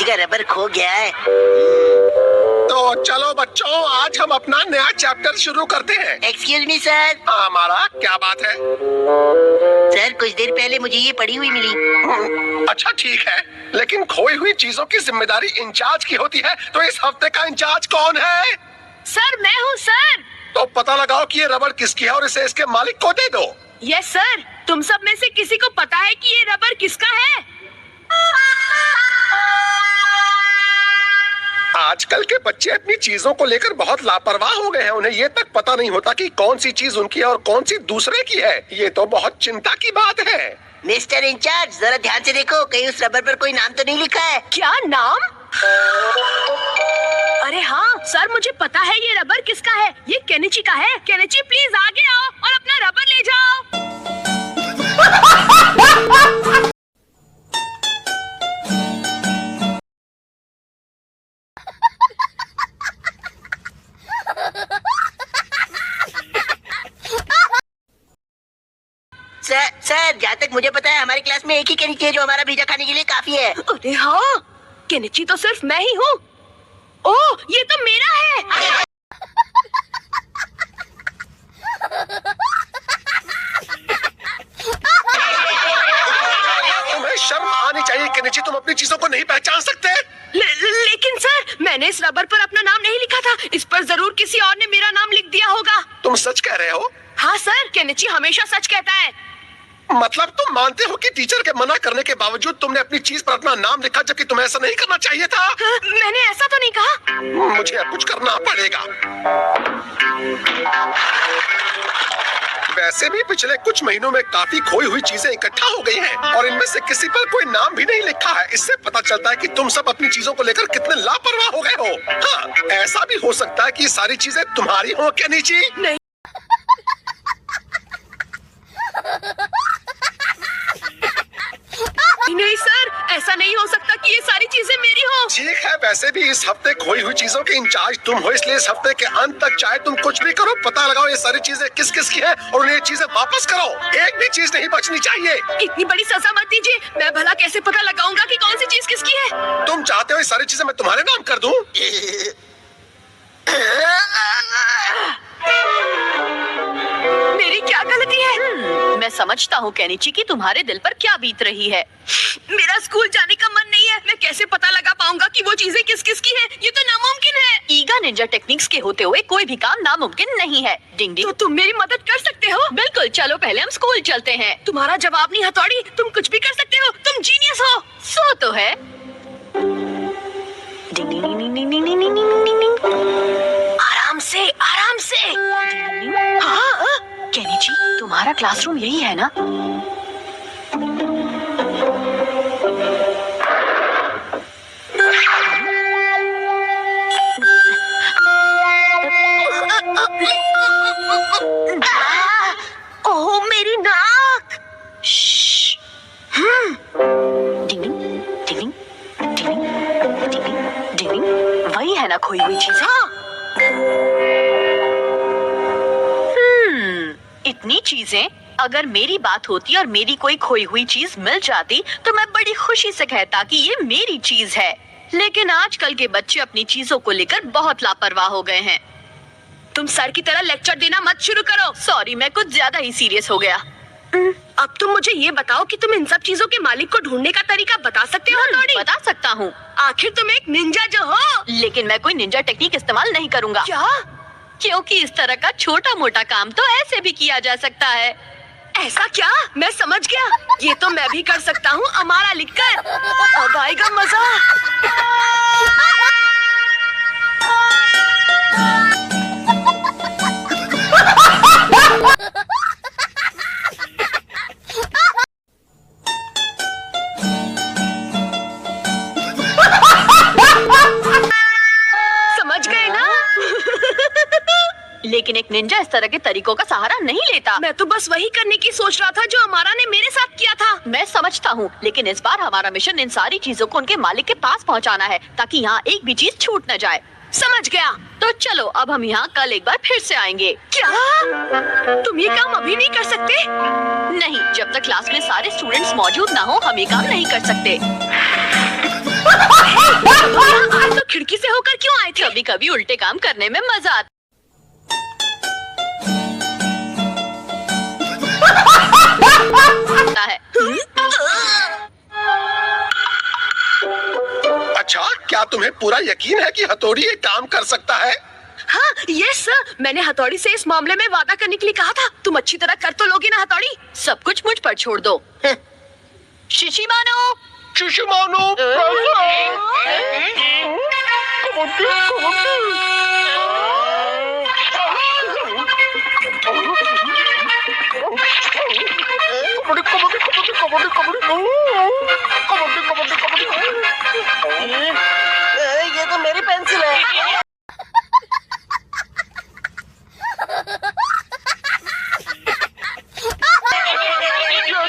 का रबर खो गया है। तो चलो बच्चों, आज हम अपना नया चैप्टर शुरू करते हैं। Excuse me sir. हमारा क्या बात है? सर कुछ देर पहले मुझे ये पड़ी हुई मिली। अच्छा ठीक है, लेकिन खोई हुई चीजों की जिम्मेदारी इंचार्ज की होती है, तो इस हफ्ते का इंचार्ज कौन है? सर मैं हूँ सर। तो पता लगाओ कि ये रबर किसकी है और इसे इसके मालिक को दे दो। Yes sir. तुम सब में से किसी को पता है कि ये रबर किसका है? आजकल के बच्चे अपनी चीजों को लेकर बहुत लापरवाह हो गए हैं। उन्हें ये तक पता नहीं होता कि कौन सी चीज उनकी है और कौन सी दूसरे की है। ये तो बहुत चिंता की बात है। मिस्टर इंचार्ज, जरा ध्यान से देखो, कहीं उस रबर पर कोई नाम तो नहीं लिखा है? क्या नाम? अरे हाँ सर, मुझे पता है ये रबर किसका है। ये केनिची का है। केनिची प्लीज आगे आओ और अपना रबर ले जाओ। सर जहाँ तक मुझे पता है हमारी क्लास में एक ही केनिची है जो हमारा पिज्जा खाने के लिए काफी है। अरे हाँ, केनिची तो सिर्फ मैं ही हूँ। ओह, ये तो मेरा है। तुम्हें शर्म आनी चाहिए केनिची, तुम अपनी चीजों को नहीं पहचान सकते? लेकिन सर, मैंने इस रबर पर अपना नाम नहीं लिखा था। इस पर जरूर किसी और ने मेरा नाम लिख दिया होगा। तुम सच कह रहे हो? हाँ सर, केनिची हमेशा सच कहता है। मतलब तुम मानते हो कि टीचर के मना करने के बावजूद तुमने अपनी चीज पर अपना नाम लिखा, जबकि तुम्हें ऐसा नहीं करना चाहिए था? हाँ, मैंने ऐसा तो नहीं कहा। मुझे अब कुछ करना पड़ेगा। वैसे भी पिछले कुछ महीनों में काफी खोई हुई चीजें इकट्ठा हो गई हैं और इनमें से किसी पर कोई नाम भी नहीं लिखा है। इससे पता चलता है कि तुम सब अपनी चीजों को लेकर कितने लापरवाह हो गए हो। हाँ, ऐसा भी हो सकता है कि सारी चीजें तुम्हारी हो केनिची। नहीं नहीं सर, ऐसा नहीं हो सकता कि ये सारी चीजें मेरी हो। ठीक है, वैसे भी इस हफ्ते खोई हुई चीजों के इंचार्ज तुम हो, इसलिए इस हफ्ते के अंत तक चाहे तुम कुछ भी करो, पता लगाओ ये सारी चीजें किस किस की है और उन्हें ये चीजें वापस करो। एक भी चीज नहीं बचनी चाहिए। इतनी बड़ी सजा मत दीजिए। मैं भला कैसे पता लगाऊंगा कि कौन सी चीज किसकी है? तुम चाहते हो ये सारी चीजें मैं तुम्हारे नाम कर दूं? मेरी क्या गलती है? मैं समझता हूँ केनिची कि तुम्हारे दिल पर क्या बीत रही है। मेरा स्कूल जाने का मन नहीं है। मैं कैसे पता लगा पाऊंगा कि वो चीजें किस किस की हैं? ये तो नामुमकिन है। ईगा निंजा टेक्निक्स के होते हुए कोई भी काम नामुमकिन नहीं है। डिंग डिंग। तो तुम मेरी मदद कर सकते हो? बिल्कुल, चलो पहले हम स्कूल चलते हैं। तुम्हारा जवाब नहीं हथौड़ी, तुम कुछ भी कर सकते हो। तुम जीनियस हो। सो तो है। डिंग डिंग डिंग डिंग डिंग डिंग डिंग डिंग डिंग। आराम से, आराम से। हाँ, केनिची, तुम्हारा क्लासरूम यही है ना? ओह मेरी नाक। डिंग डिंग डिंग डिंग डिंग डिंग। वही है ना खोई हुई चीज? हाँ। इतनी चीजें, अगर मेरी बात होती और मेरी कोई खोई हुई चीज मिल जाती तो मैं बड़ी खुशी से कहता कि ये मेरी चीज है। लेकिन आजकल के बच्चे अपनी चीजों को लेकर बहुत लापरवाह हो गए हैं। तुम सर की तरह लेक्चर देना मत शुरू करो। सॉरी, मैं कुछ ज्यादा ही सीरियस हो गया। अब तुम मुझे ये बताओ कि तुम इन सब चीजों के मालिक को ढूंढने का तरीका बता सकते हो? बता सकता हूँ। आखिर तुम एक निंजा जो हो। लेकिन मैं कोई निंजा टेक्निक इस्तेमाल नहीं करूँगा। क्या? क्योंकि इस तरह का छोटा मोटा काम तो ऐसे भी किया जा सकता है। ऐसा क्या? मैं समझ गया। ये तो मैं भी कर सकता हूँ अमारा लिखकर। अब आएगा मजा। समझ गए ना? लेकिन एक निंजा इस तरह के तरीकों का सहारा नहीं लेता। मैं तो बस वही करने की सोच रहा था जो हमारा ने मेरे साथ किया था। मैं समझता हूँ, लेकिन इस बार हमारा मिशन इन सारी चीजों को उनके मालिक के पास पहुँचाना है, ताकि यहाँ एक भी चीज छूट न जाए। समझ गया। तो चलो, अब हम यहाँ कल एक बार फिर से आएंगे। क्या? तुम ये काम अभी नहीं कर सकते? नहीं, जब तक क्लास में सारे स्टूडेंट्स मौजूद ना हो हम ये काम नहीं कर सकते। आप तो खिड़की से होकर क्यों आए थे? कभी कभी उल्टे काम करने में मजा आता है। अच्छा, क्या तुम्हें पूरा यकीन है कि हथौड़ी ये काम कर सकता है? हाँ, यस सर, मैंने हथौड़ी से इस मामले में वादा करने के लिए कहा था। तुम अच्छी तरह कर तो लोगी ना हथौड़ी? सब कुछ मुझ पर छोड़ दो। शिशिमानो, शिशिमानो, ये तो मेरी पेंसिल है।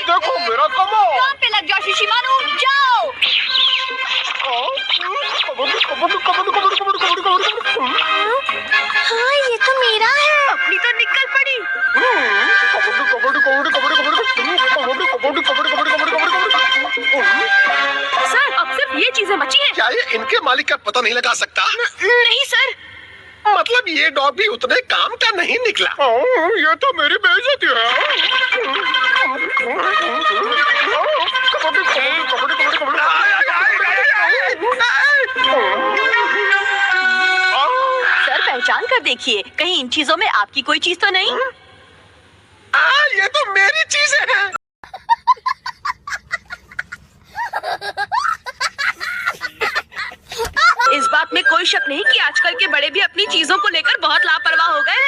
देखो मेरा कमाल। काम पे लग जाओ शिशिमानो, जाओ। हाँ, ये तो मेरा है। अपनी तो निकल पड़ी। सर, अब सिर्फ ये चीजें बची हैं। क्या ये इनके मालिक का पता नहीं लगा सकता? नहीं सर। मतलब ये डॉग भी उतने काम का नहीं निकला। ये तो मेरी बेइज्जती है। सर, पहचान कर देखिए, कहीं इन चीजों में आपकी कोई चीज तो नहीं? ये तो मेरी चीजें हैं। इस बात में कोई शक नहीं कि आजकल के बड़े भी अपनी चीजों को लेकर बहुत लापरवाह हो गए